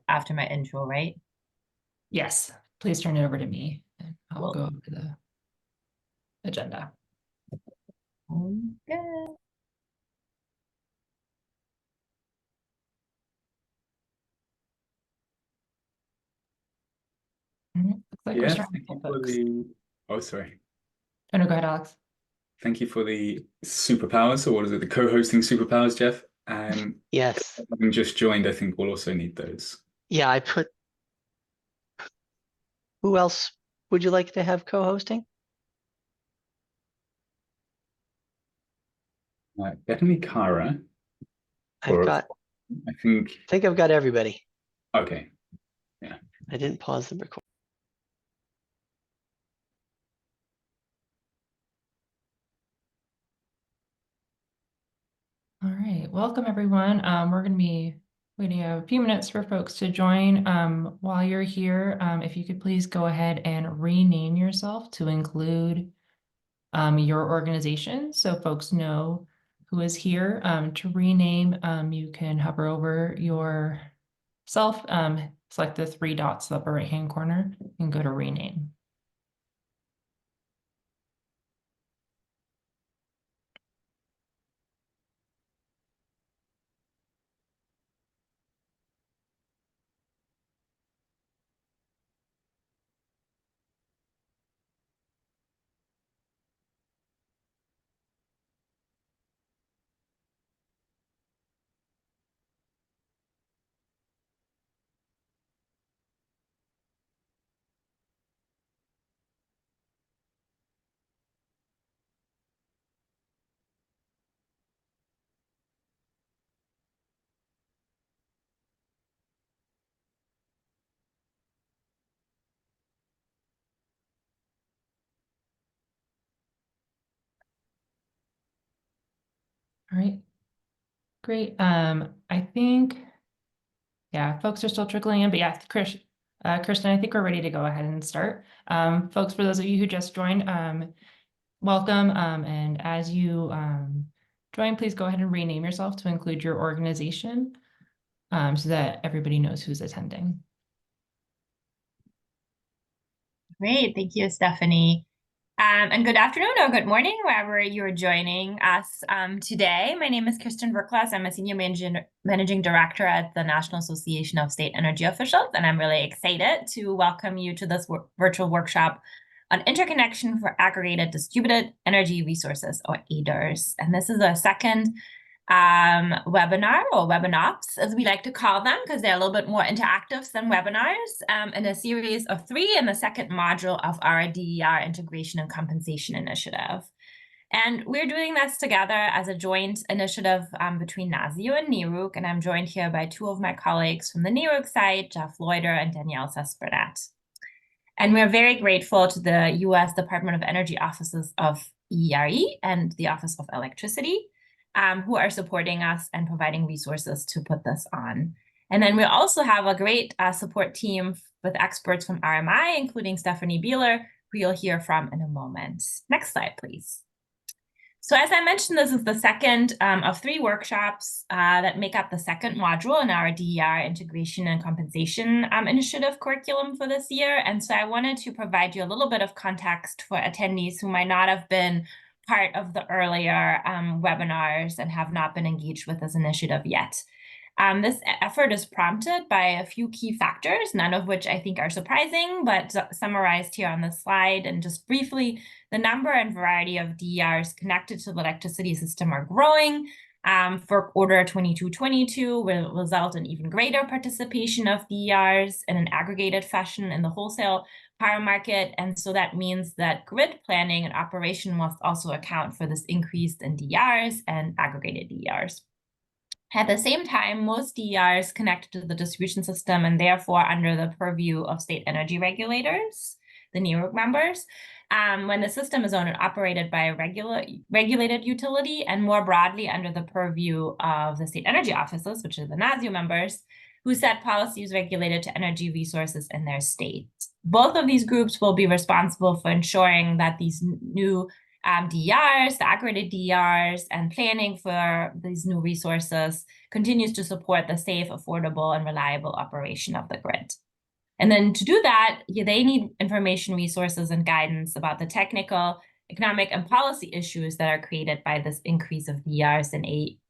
after my intro, right? Yes, please turn it over to me and I'll Cool. go over the agenda. Good. Looks like we're Yeah, starting thank you with for folks. oh, sorry. Oh, no, go ahead, Alex. Thank you for the superpowers, or what is it, the co-hosting superpowers, Jeff? Yes. Having just joined, I think we'll also need those. Yeah, who else would you like to have co-hosting? Definitely Kara. I think I've got everybody. Okay. Yeah. I didn't pause the record. All right, welcome everyone. We're going to be waiting a few minutes for folks to join. While you're here, if you could please go ahead and rename yourself to include your organization so folks know who is here. To rename, you can hover over yourself, select the three dots in the upper right-hand corner and go to rename. All right, great. I think, yeah, folks are still trickling in, but yeah, Kristen, I think we're ready to go ahead and start. Folks, for those of you who just joined, welcome. And as you join, please go ahead and rename yourself to include your organization so that everybody knows who's attending. Great. Thank you, Stephanie. And good afternoon or good morning, wherever you're joining us today. My name is Kristen Verklas. I'm a Senior Managing Director at the National Association of State Energy Officials, and I'm really excited to welcome you to this virtual workshop on interconnection for aggregated distributed energy resources, or ADERs. And this is a second webinar, or webinops, as we like to call them, because they're a little bit more interactive than webinars, in a series of 3 in the second module of our DER Integration and Compensation Initiative. And we're doing this together as a joint initiative between NASEO and NARUC, and I'm joined here by 2 of my colleagues from the NARUC side, Jeff Loiter and Danielle Cesbernat. And we're very grateful to the U.S. Department of Energy offices of DER-I and the Office of Electricity, who are supporting us and providing resources to put this on. And then we also have a great support team with experts from RMI, including Stephanie Beeler, who you'll hear from in a moment. Next slide, please. So as I mentioned, this is the second of 3 workshops that make up the second module in our DER Integration and Compensation Initiative curriculum for this year. And so I wanted to provide you a little bit of context for attendees who might not have been part of the earlier webinars and have not been engaged with this initiative yet. This effort is prompted by a few key factors, none of which I think are surprising, but summarized here on the slide. And just briefly, the number and variety of DERs connected to the electricity system are growing. For quarter 22-22 will result in even greater participation of DERs in an aggregated fashion in the wholesale power market. And so that means that grid planning and operation must also account for this increase in DERs and aggregated DERs. At the same time, most DERs connected to the distribution system and therefore under the purview of state energy regulators, the NARUC members, when the system is owned and operated by a regulated utility, and more broadly under the purview of the state energy offices, which are the NASEO members, who set policies related to energy resources in their state. Both of these groups will be responsible for ensuring that these new DERs, the aggregated DERs, and planning for these new resources continues to support the safe, affordable, and reliable operation of the grid. And then to do that, they need information, resources, and guidance about the technical, economic, and policy issues that are created by this increase of DERs and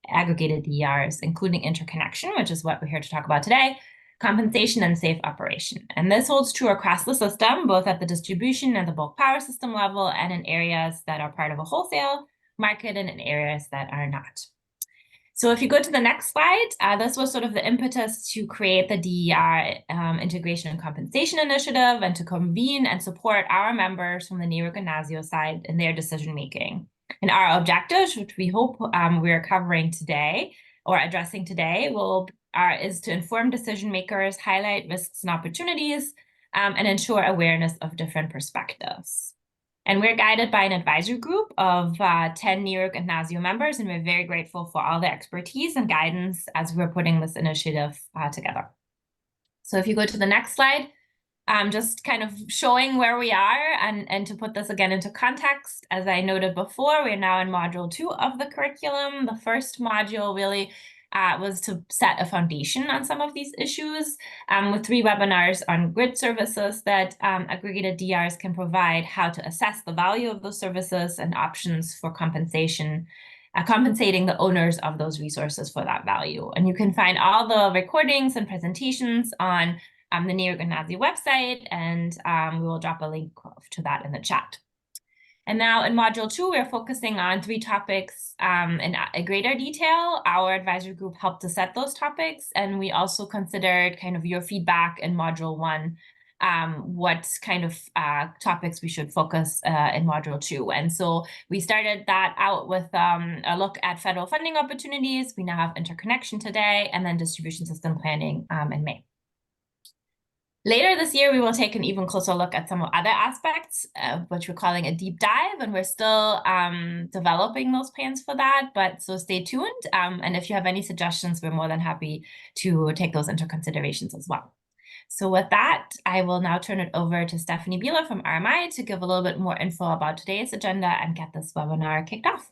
aggregated DERs, including interconnection, which is what we're here to talk about today, compensation, and safe operation. And this holds true across the system, both at the distribution and the bulk power system level, and in areas that are part of a wholesale market and in areas that are not. So if you go to the next slide, this was sort of the impetus to create the DER Integration and Compensation Initiative and to convene and support our members from the NARUC and NASEO side in their decision-making. And our objectives, which we hope we're covering today or addressing today, is to inform decision makers, highlight risks and opportunities, and ensure awareness of different perspectives. And we're guided by an advisory group of 10 NARUC and NASEO members, and we're very grateful for all the expertise and guidance as we're putting this initiative together. So if you go to the next slide, just kind of showing where we are and to put this again into context, as I noted before, we're now in module 2 of the curriculum. The first module really was to set a foundation on some of these issues with 3 webinars on grid services that aggregated DERs can provide, how to assess the value of those services, and options for compensation, compensating the owners of those resources for that value. And you can find all the recordings and presentations on the NARUC and NASEO website, and we will drop a link to that in the chat. And now in module 2, we're focusing on 3 topics in a greater detail. Our advisory group helped to set those topics, and we also considered kind of your feedback in module 1, what kind of topics we should focus in module 2. And so we started that out with a look at federal funding opportunities. We now have interconnection today, and then distribution system planning in May. Later this year, we will take an even closer look at some other aspects, which we're calling a deep dive, and we're still developing those plans for that, but so stay tuned. And if you have any suggestions, we're more than happy to take those into considerations as well. So with that, I will now turn it over to Stephanie Bieler from RMI to give a little bit more info about today's agenda and get this webinar kicked off.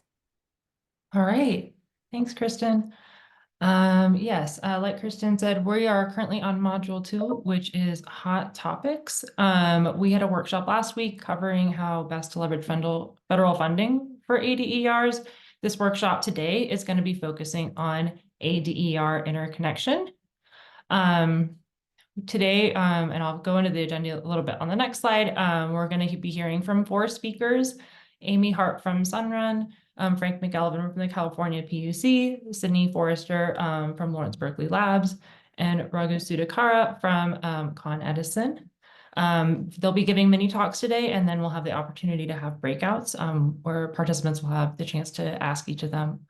All right. Thanks, Kristen. Yes, like Kristen said, we are currently on module 2, which is hot topics. We had a workshop last week covering how best to leverage federal funding for ADERs. This workshop today is going to be focusing on ADER interconnection. Today, and I'll go into the agenda a little bit on the next slide, we're going to be hearing from 4 speakers: Amy Hart from Sunrun, Frank McElvin from the California PUC, Sydney Forrester from Lawrence Berkeley Labs, and Raghu Sudhakara from Con Edison. They'll be giving mini talks today, and then we'll have the opportunity to have breakouts where participants will have the chance to ask each of them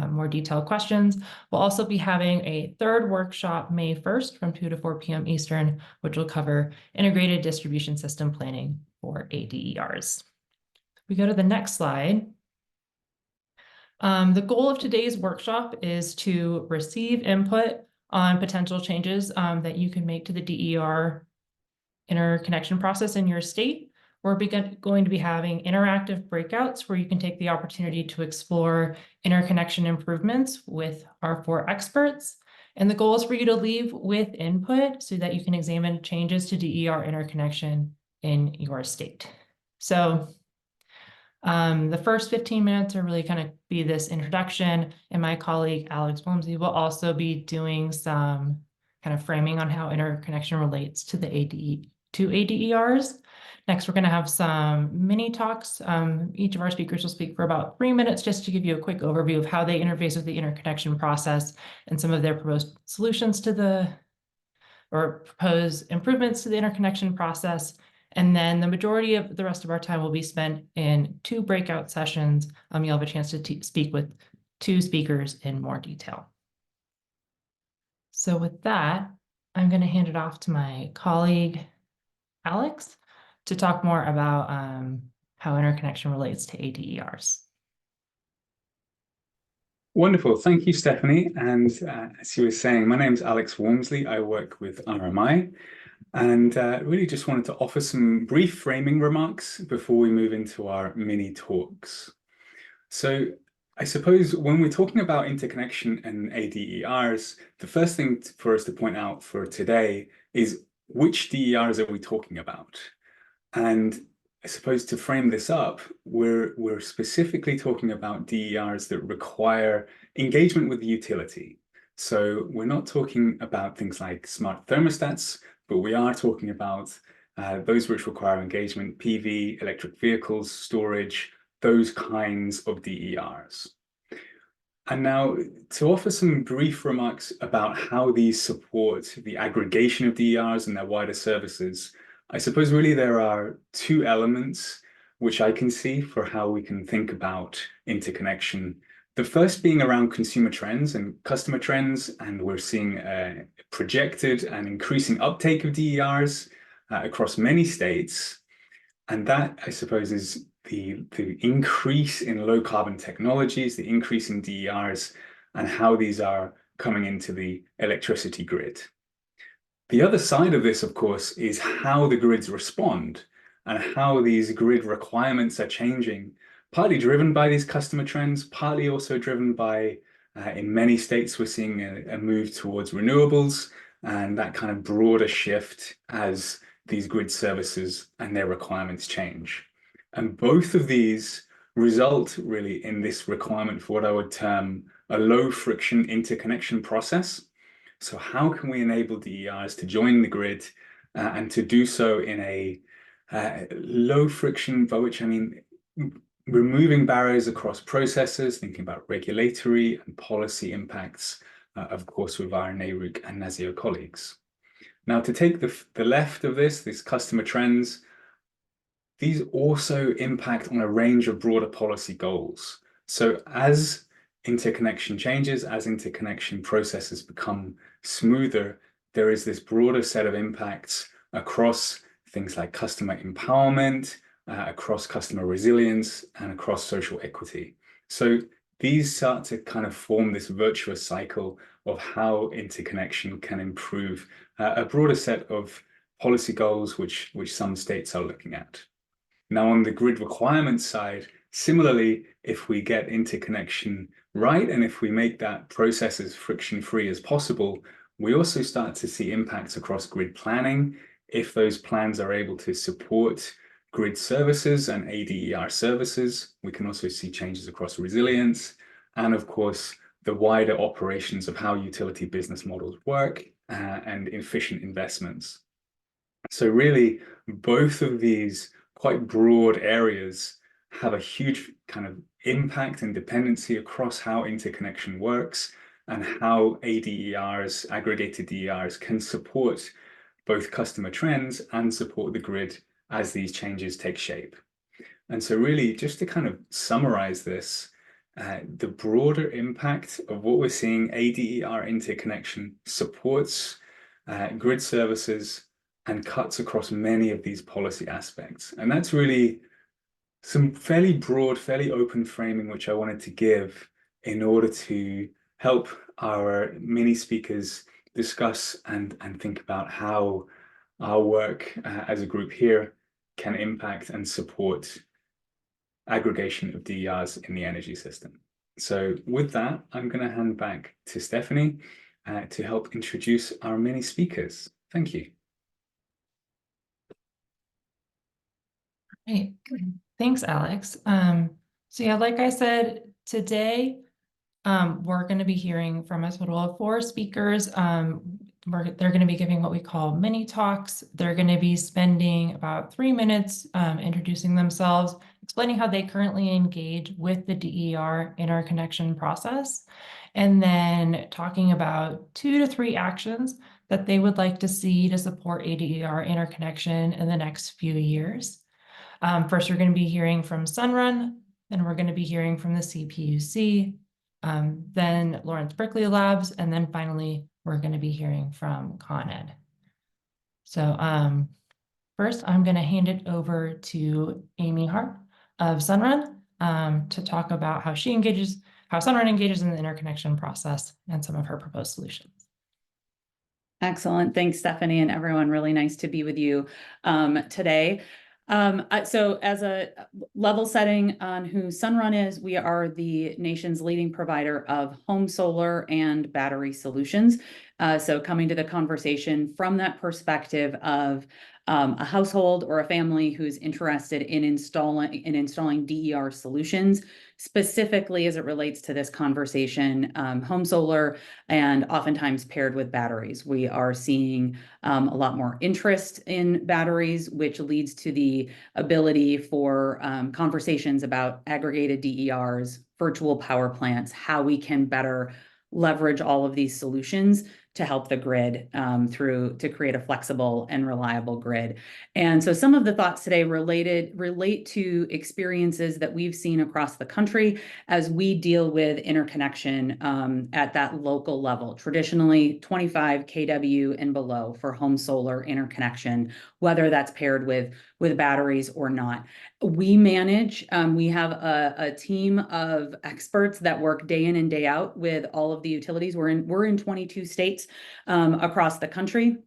more detailed questions. We'll also be having a 3rd workshop May 1st from 2 to 4 p.m. Eastern, which will cover integrated distribution system planning for ADERs. We go to the next slide. The goal of today's workshop is to receive input on potential changes that you can make to the DER interconnection process in your state. We're going to be having interactive breakouts where you can take the opportunity to explore interconnection improvements with our 4 experts. And the goal is for you to leave with input so that you can examine changes to DER interconnection in your state. So the first 15 minutes are really kind of be this introduction, and my colleague Alex Blumsey will also be doing some kind of framing on how interconnection relates to the ADERs. Next, we're going to have some mini talks. Each of our speakers will speak for about 3 minutes just to give you a quick overview of how they interface with the interconnection process and some of their proposed solutions to proposed improvements to the interconnection process. And then the majority of the rest of our time will be spent in 2 breakout sessions. You'll have a chance to speak with 2 speakers in more detail. So with that, I'm going to hand it off to my colleague, Alex, to talk more about how interconnection relates to ADERs. Wonderful. Thank you, Stephanie. And as you were saying, my name is Alex Wormsley. I work with RMI and really just wanted to offer some brief framing remarks before we move into our mini talks. So I suppose when we're talking about interconnection and ADERs, the first thing for us to point out for today is which DERs are we talking about? And I suppose to frame this up, we're specifically talking about DERs that require engagement with the utility. So we're not talking about things like smart thermostats, but we are talking about those which require engagement, PV, electric vehicles, storage, those kinds of DERs. And now to offer some brief remarks about how these support the aggregation of DERs and their wider services, I suppose really there are two elements which I can see for how we can think about interconnection. The first being around consumer trends and customer trends, and we're seeing a projected and increasing uptake of DERs across many states. And that, I suppose, is the increase in low carbon technologies, the increase in DERs, and how these are coming into the electricity grid. The other side of this, of course, is how the grids respond and how these grid requirements are changing, partly driven by these customer trends, partly also driven by, in many states, we're seeing a move towards renewables and that kind of broader shift as these grid services and their requirements change. And both of these result really in this requirement for what I would term a low friction interconnection process. So how can we enable DERs to join the grid and to do so in a low friction, by which I mean removing barriers across processes, thinking about regulatory and policy impacts, of course, with our NARUC and NASEO colleagues. Now, to take the left of these customer trends, these also impact on a range of broader policy goals. So as interconnection changes, as interconnection processes become smoother, there is this broader set of impacts across things like customer empowerment, across customer resilience, and across social equity. So these start to kind of form this virtuous cycle of how interconnection can improve a broader set of policy goals which some states are looking at. Now, on the grid requirements side, similarly, if we get interconnection right, and if we make that process as friction-free as possible, we also start to see impacts across grid planning. If those plans are able to support grid services and ADER services, we can also see changes across resilience, and of course, the wider operations of how utility business models work and efficient investments. So really, both of these quite broad areas have a huge kind of impact and dependency across how interconnection works and how ADERs, aggregated DERs, can support both customer trends and support the grid as these changes take shape. And so really, just to kind of summarize this, the broader impact of what we're seeing, ADER interconnection supports grid services and cuts across many of these policy aspects. And that's really some fairly broad, fairly open framing, which I wanted to give in order to help our mini speakers discuss and think about how our work as a group here can impact and support aggregation of DERs in the energy system. So with that, I'm going to hand back to Stephanie to help introduce our mini speakers. Thank you. Great. Thanks, Alex. So yeah, like I said, today we're going to be hearing from a total of 4 speakers. They're going to be giving what we call mini talks. They're going to be spending about 3 minutes introducing themselves, explaining how they currently engage with the DER interconnection process, and then talking about 2 to 3 actions that they would like to see to support ADER interconnection in the next few years. First, we're going to be hearing from Sunrun, then we're going to be hearing from the CPUC, then Lawrence Berkeley Labs, and then finally, we're going to be hearing from Con Ed. So first, I'm going to hand it over to Amy Hart of Sunrun to talk about how she engages how Sunrun engages in the interconnection process and some of her proposed solutions. Excellent. Thanks, Stephanie, and everyone. Really nice to be with you today. So as a level setting on who Sunrun is, we are the nation's leading provider of home solar and battery solutions. So coming to the conversation from that perspective of a household or a family who's interested in installing DER solutions, specifically as it relates to this conversation, home solar and oftentimes paired with batteries. We are seeing a lot more interest in batteries, which leads to the ability for conversations about aggregated DERs, virtual power plants, how we can better leverage all of these solutions to help the grid to create a flexible and reliable grid. And so some of the thoughts today relate to experiences that we've seen across the country as we deal with interconnection at that local level, traditionally 25 kW and below for home solar interconnection, whether that's paired with batteries or not. We have a team of experts that work day in and day out with all of the utilities. We're in 22 states across the country,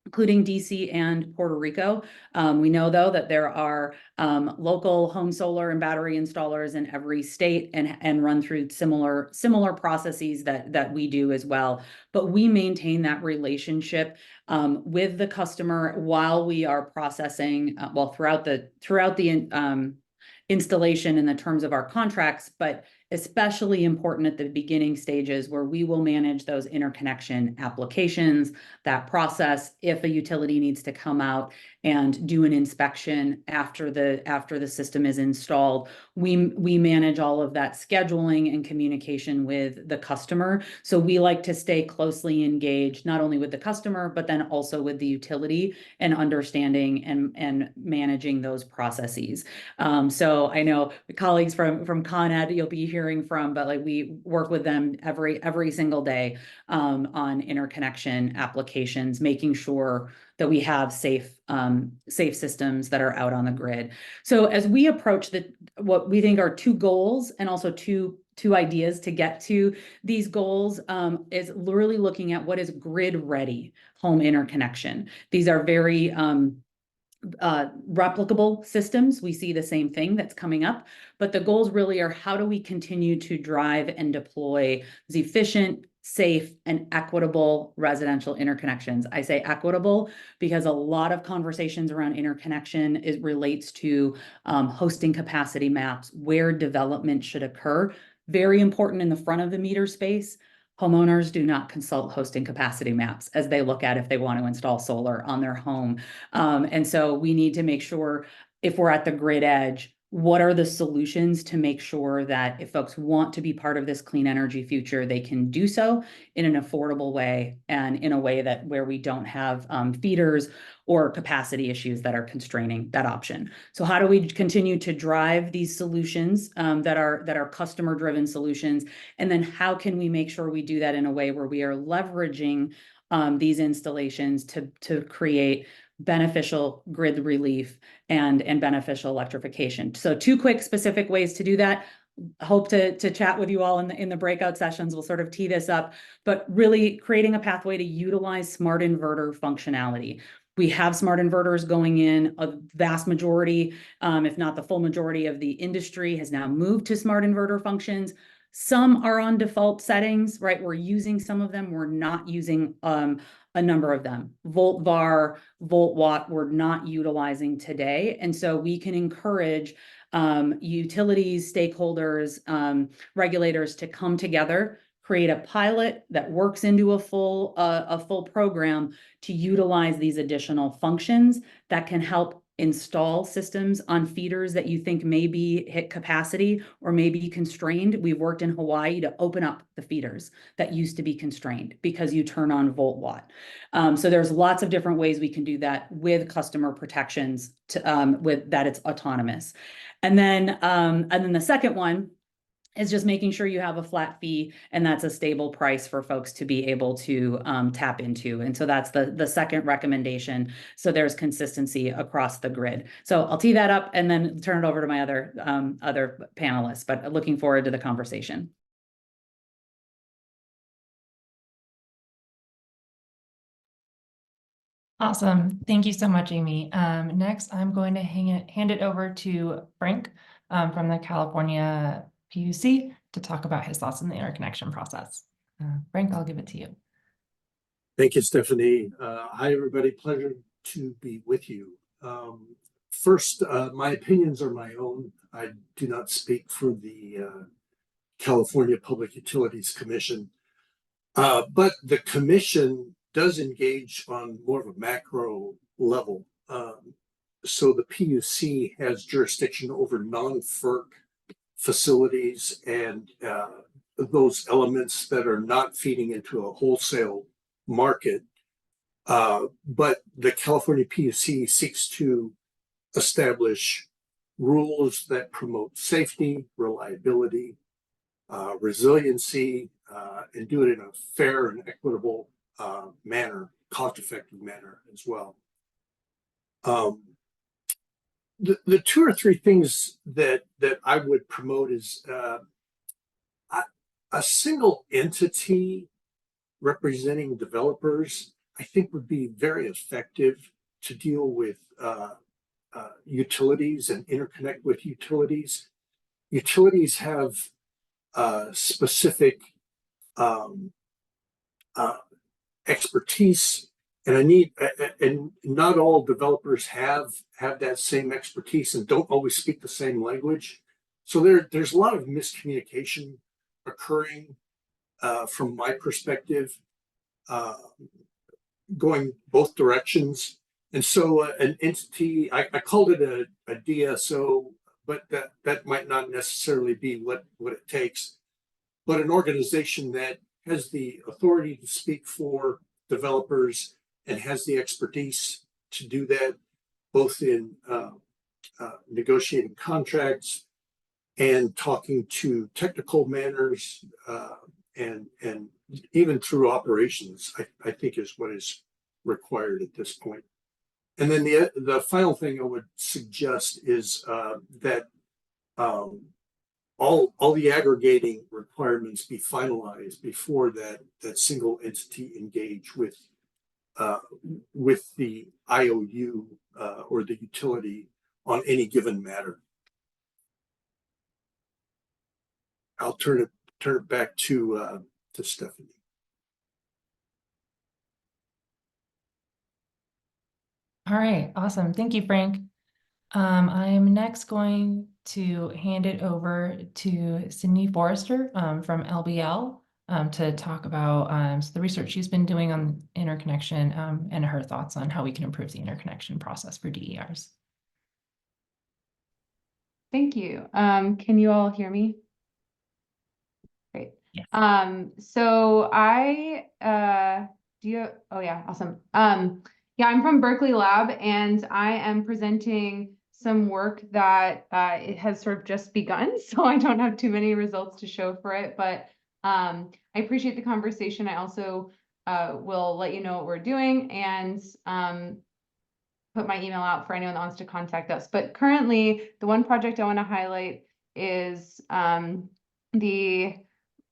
including DC and Puerto Rico. We know, though, that there are local home solar and battery installers in every state and run through similar processes that we do as well. But we maintain that relationship with the customer while we are processing, throughout the installation in the terms of our contracts, but especially important at the beginning stages where we will manage those interconnection applications, that process. If a utility needs to come out and do an inspection after the system is installed, we manage all of that scheduling and communication with the customer. So we like to stay closely engaged, not only with the customer, but then also with the utility and understanding and managing those processes. So I know the colleagues from Con Ed you'll be hearing from, but like we work with them every single day on interconnection applications, making sure that we have safe systems that are out on the grid. So as we approach what we think are two goals and also two ideas to get to these goals is really looking at what is grid ready home interconnection. These are very replicable systems. We see the same thing that's coming up, but the goals really are how do we continue to drive and deploy these efficient, safe, and equitable residential interconnections. I say equitable because a lot of conversations around interconnection relates to hosting capacity maps, where development should occur. Very important in the front of the meter space. Homeowners do not consult hosting capacity maps as they look at if they want to install solar on their home. And so we need to make sure if we're at the grid edge, what are the solutions to make sure that if folks want to be part of this clean energy future, they can do so in an affordable way and in a way where we don't have feeders or capacity issues that are constraining that option. So how do we continue to drive these solutions that are customer-driven solutions? And then how can we make sure we do that in a way where we are leveraging these installations to create beneficial grid relief and beneficial electrification? So two quick specific ways to do that. Hope to chat with you all in the breakout sessions. We'll sort of tee this up, but really creating a pathway to utilize smart inverter functionality. We have smart inverters going in. A vast majority, if not the full majority of the industry has now moved to smart inverter functions. Some are on default settings, right? We're using some of them. We're not using a number of them. Volt var, volt watt, we're not utilizing today. And so we can encourage utilities, stakeholders, regulators to come together, create a pilot that works into a full program to utilize these additional functions that can help install systems on feeders that you think may be hit capacity or may be constrained. We've worked in Hawaii to open up the feeders that used to be constrained because you turn on volt watt. So there's lots of different ways we can do that with customer protections with that it's autonomous. And then the second one is just making sure you have a flat fee and that's a stable price for folks to be able to tap into. And so that's the second recommendation. So there's consistency across the grid. So I'll tee that up and then turn it over to my other panelists, but looking forward to the conversation. Awesome. Thank you so much, Amy. Next, I'm going to hand it over to Frank from the California PUC to talk about his thoughts on the interconnection process. Frank, I'll give it to you. Thank you, Stephanie. Hi, everybody. Pleasure to be with you. First, my opinions are my own. I do not speak for the California Public Utilities Commission, but the commission does engage on more of a macro level. So the PUC has jurisdiction over non-FERC facilities and those elements that are not feeding into a wholesale market. But the California PUC seeks to establish rules that promote safety, reliability, resiliency, and do it in a fair and equitable manner, cost-effective manner as well. The two or three things that I would promote is a single entity representing developers, I think, would be very effective to deal with utilities and interconnect with utilities. Utilities have specific expertise, and not all developers have that same expertise and don't always speak the same language. So there's a lot of miscommunication occurring from my perspective, going both directions. And so an entity, I called it a DSO, but that might not necessarily be what it takes. But an organization that has the authority to speak for developers and has the expertise to do that, both in negotiating contracts and talking to technical manners, and even through operations, I think is what is required at this point. And then the final thing I would suggest is that all the aggregating requirements be finalized before that single entity engage with the IOU or the utility on any given matter. I'll turn it back to Stephanie. All right, awesome. Thank you, Frank. I am next going to hand it over to Sydney Forrester from LBL to talk about the research she's been doing on interconnection and her thoughts on how we can improve the interconnection process for DERs. Thank you. Can you all hear me? Great. Yes. So I oh yeah, awesome. Yeah, I'm from Berkeley Lab, and I am presenting some work that it has sort of just begun, so I don't have too many results to show for it, but I appreciate the conversation. I also will let you know what we're doing and put my email out for anyone that wants to contact us. But currently, the one project I want to highlight is the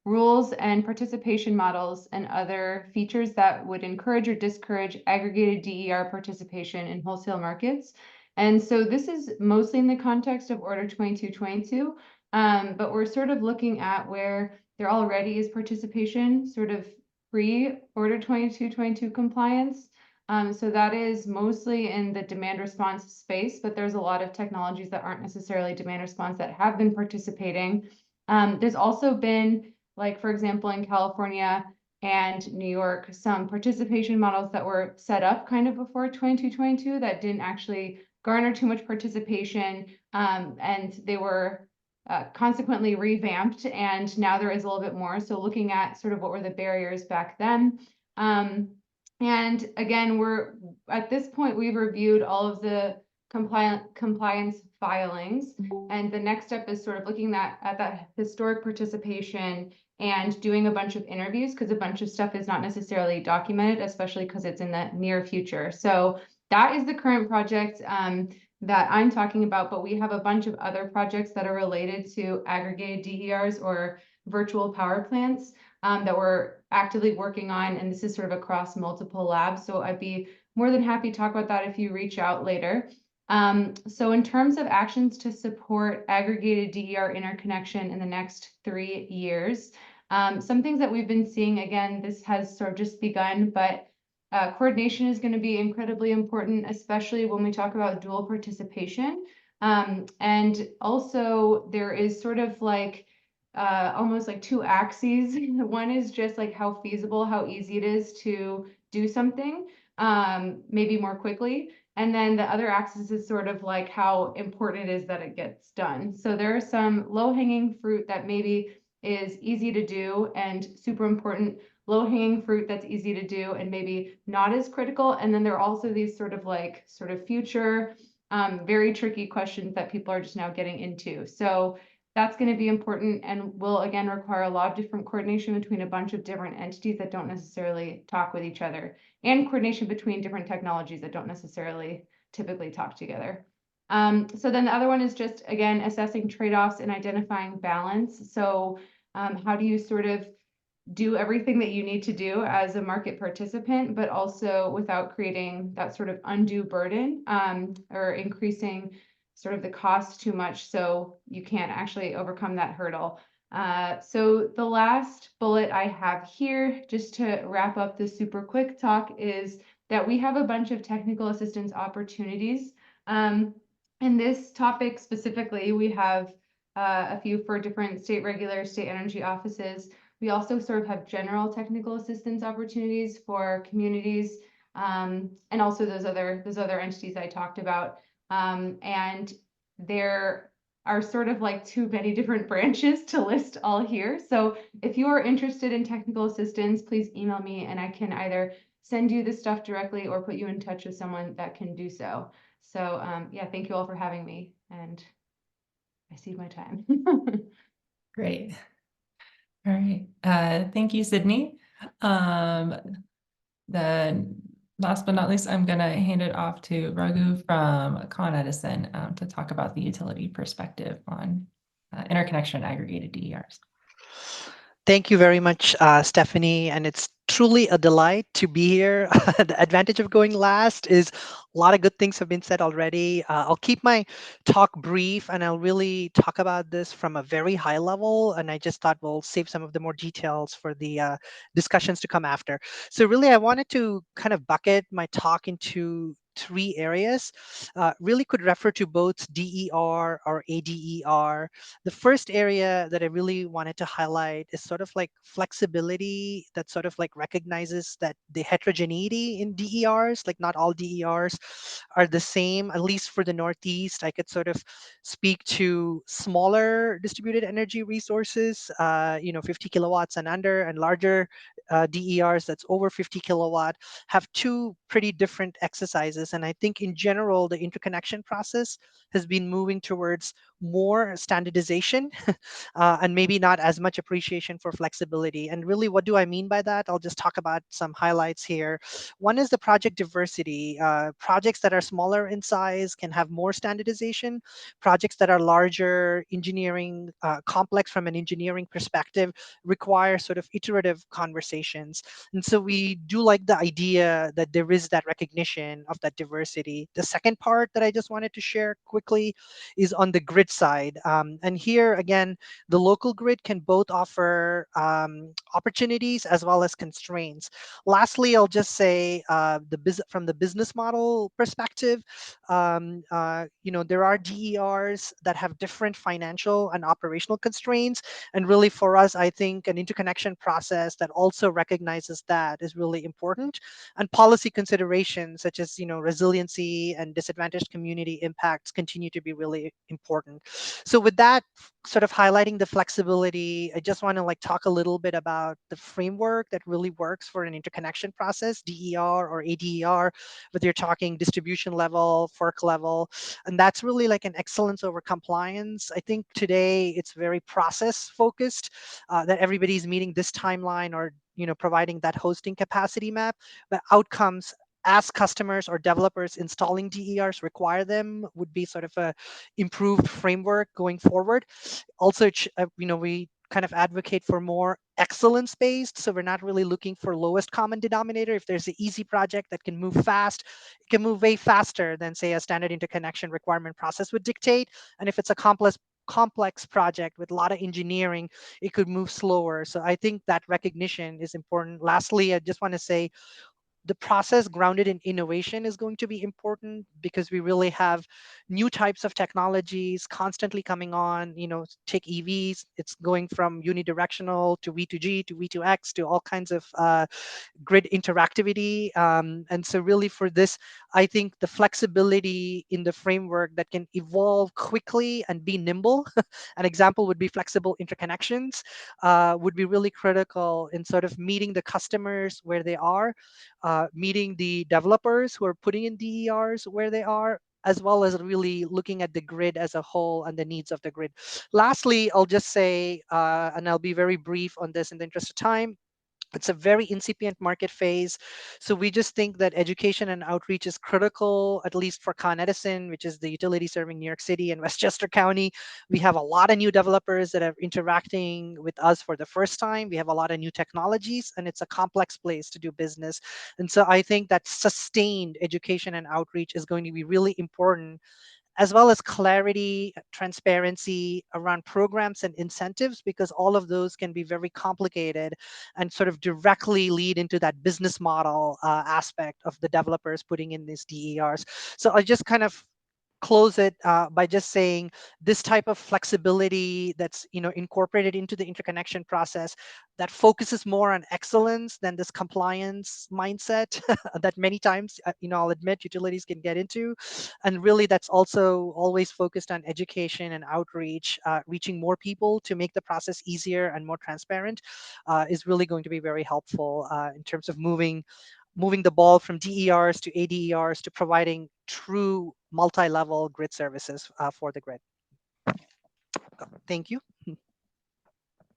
rules and participation models and other features that would encourage or discourage aggregated DER participation in wholesale markets. And so this is mostly in the context of Order 2222, but we're sort of looking at where there already is participation, sort of pre-Order 2222 compliance. So that is mostly in the demand response space, but there's a lot of technologies that aren't necessarily demand response that have been participating. There's also been, like, for example, in California and New York, some participation models that were set up kind of before 2222 that didn't actually garner too much participation, and they were consequently revamped, and now there is a little bit more. So looking at sort of what were the barriers back then. And again, we're at this point, we've reviewed all of the compliance filings, and the next step is sort of looking at that historic participation and doing a bunch of interviews, because a bunch of stuff is not necessarily documented, especially because it's in the near future. So that is the current project that I'm talking about, but we have a bunch of other projects that are related to aggregated DERs or virtual power plants that we're actively working on, and this is sort of across multiple labs. So I'd be more than happy to talk about that if you reach out later. So in terms of actions to support aggregated DER interconnection in the next 3 years, some things that we've been seeing, again, this has sort of just begun, but coordination is going to be incredibly important, especially when we talk about dual participation. And also there is sort of like almost like two axes. One is just like how feasible, how easy it is to do something, maybe more quickly. And then the other axis is sort of like how important it is that it gets done. So there are some low-hanging fruit that maybe is easy to do and super important, low-hanging fruit that's easy to do and maybe not as critical. And then there are also these sort of future, very tricky questions that people are just now getting into. So that's going to be important and will again require a lot of different coordination between a bunch of different entities that don't necessarily talk with each other, and coordination between different technologies that don't necessarily typically talk together. So then the other one is just, again, assessing trade-offs and identifying balance. So how do you sort of do everything that you need to do as a market participant, but also without creating that sort of undue burden or increasing sort of the cost too much so you can't actually overcome that hurdle. So the last bullet I have here, just to wrap up this super quick talk, is that we have a bunch of technical assistance opportunities. In this topic specifically, we have a few for different state regulators, state energy offices. We also sort of have general technical assistance opportunities for communities, and also those other entities I talked about. And there are sort of like too many different branches to list all here. So if you are interested in technical assistance, please email me and I can either send you the stuff directly or put you in touch with someone that can do so. So yeah, thank you all for having me, and I see my time. Great. All right. Thank you, Sydney. The last but not least, I'm going to hand it off to Raghu from Con Edison to talk about the utility perspective on interconnection aggregated DERs. Thank you very much, Stephanie. And it's truly a delight to be here. The advantage of going last is a lot of good things have been said already. I'll keep my talk brief and I'll really talk about this from a very high level. And I just thought we'll save some of the more details for the discussions to come after. So really, I wanted to kind of bucket my talk into 3 areas. Really could refer to both DER or ADER. The first area that I really wanted to highlight is sort of like flexibility that sort of like recognizes that the heterogeneity in DERs, like not all DERs are the same, at least for the Northeast. I could sort of speak to smaller distributed energy resources, 50 kilowatts and under, and larger DERs that's over 50 kilowatt have 2 pretty different exercises. And I think in general, the interconnection process has been moving towards more standardization and maybe not as much appreciation for flexibility. And really, what do I mean by that? I'll just talk about some highlights here. One is the project diversity. Projects that are smaller in size can have more standardization. Projects that are larger, engineering, complex from an engineering perspective, require sort of iterative conversations. And so we do like the idea that there is that recognition of that diversity. The second part that I just wanted to share quickly is on the grid side. And here, again, the local grid can both offer opportunities as well as constraints. Lastly, I'll just say from the business model perspective, there are DERs that have different financial and operational constraints. And really for us, I think an interconnection process that also recognizes that is really important. And policy considerations such as resiliency and disadvantaged community impacts continue to be really important. So with that, sort of highlighting the flexibility, I just want to talk a little bit about the framework that really works for an interconnection process, DER or ADER, whether you're talking distribution level, FERC level, and that's really like an excellence over compliance. I think today it's very process focused, that everybody's meeting this timeline or providing that hosting capacity map, but outcomes as customers or developers installing DERs require them would be sort of a improved framework going forward. Also, we kind of advocate for more excellence based. So we're not really looking for lowest common denominator. If there's an easy project that can move fast, it can move way faster than, say, a standard interconnection requirement process would dictate. And if it's a complex project with a lot of engineering, it could move slower. So I think that recognition is important. Lastly, I just want to say the process grounded in innovation is going to be important, because we really have new types of technologies constantly coming on. Take EVs, it's going from unidirectional to V2G to V2X to all kinds of grid interactivity. And so really for this, I think the flexibility in the framework that can evolve quickly and be nimble, an example would be flexible interconnections, would be really critical in sort of meeting the customers where they are, meeting the developers who are putting in DERs where they are, as well as really looking at the grid as a whole and the needs of the grid. Lastly, I'll just say, and I'll be very brief on this in the interest of time, it's a very incipient market phase. So we just think that education and outreach is critical, at least for Con Edison, which is the utility serving New York City and Westchester County. We have a lot of new developers that are interacting with us for the first time. We have a lot of new technologies, and it's a complex place to do business. And so I think that sustained education and outreach is going to be really important, as well as clarity, transparency around programs and incentives, because all of those can be very complicated and sort of directly lead into that business model aspect of the developers putting in these DERs. So I just kind of close it by just saying this type of flexibility that's incorporated into the interconnection process that focuses more on excellence than this compliance mindset that many times I'll admit utilities can get into, and really that's also always focused on education and outreach, reaching more people to make the process easier and more transparent, is really going to be very helpful in terms of moving the ball from DERs to ADERs to providing true multi-level grid services for the grid. Thank you.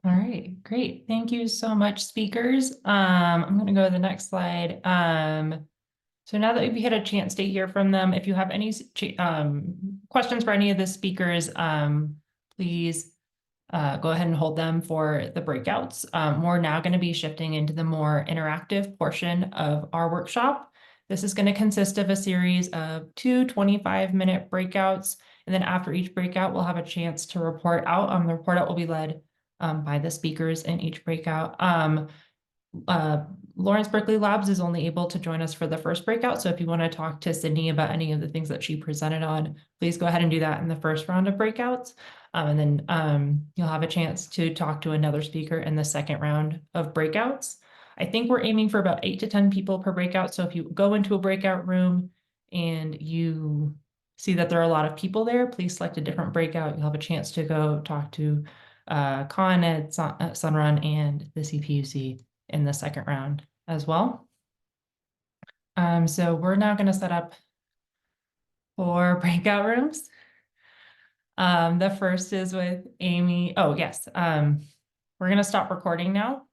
All right, great. Thank you so much, speakers. I'm going to go to the next slide. So now that we've had a chance to hear from them, if you have any questions for any of the speakers, please go ahead and hold them for the breakouts. We're now going to be shifting into the more interactive portion of our workshop. This is going to consist of a series of 2 25-minute breakouts. And then after each breakout, we'll have a chance to report out. The report out will be led by the speakers in each breakout. Lawrence Berkeley Labs is only able to join us for the first breakout. So if you want to talk to Sydney about any of the things that she presented on, please go ahead and do that in the first round of breakouts. And then you'll have a chance to talk to another speaker in the second round of breakouts. I think we're aiming for about 8 to 10 people per breakout. So if you go into a breakout room and you see that there are a lot of people there, please select a different breakout. You'll have a chance to go talk to Con Ed, Sunrun, and the CPUC in the second round as well. So we're now going to set up for breakout rooms. The first is with Amy. Oh, yes. We're going to stop recording now.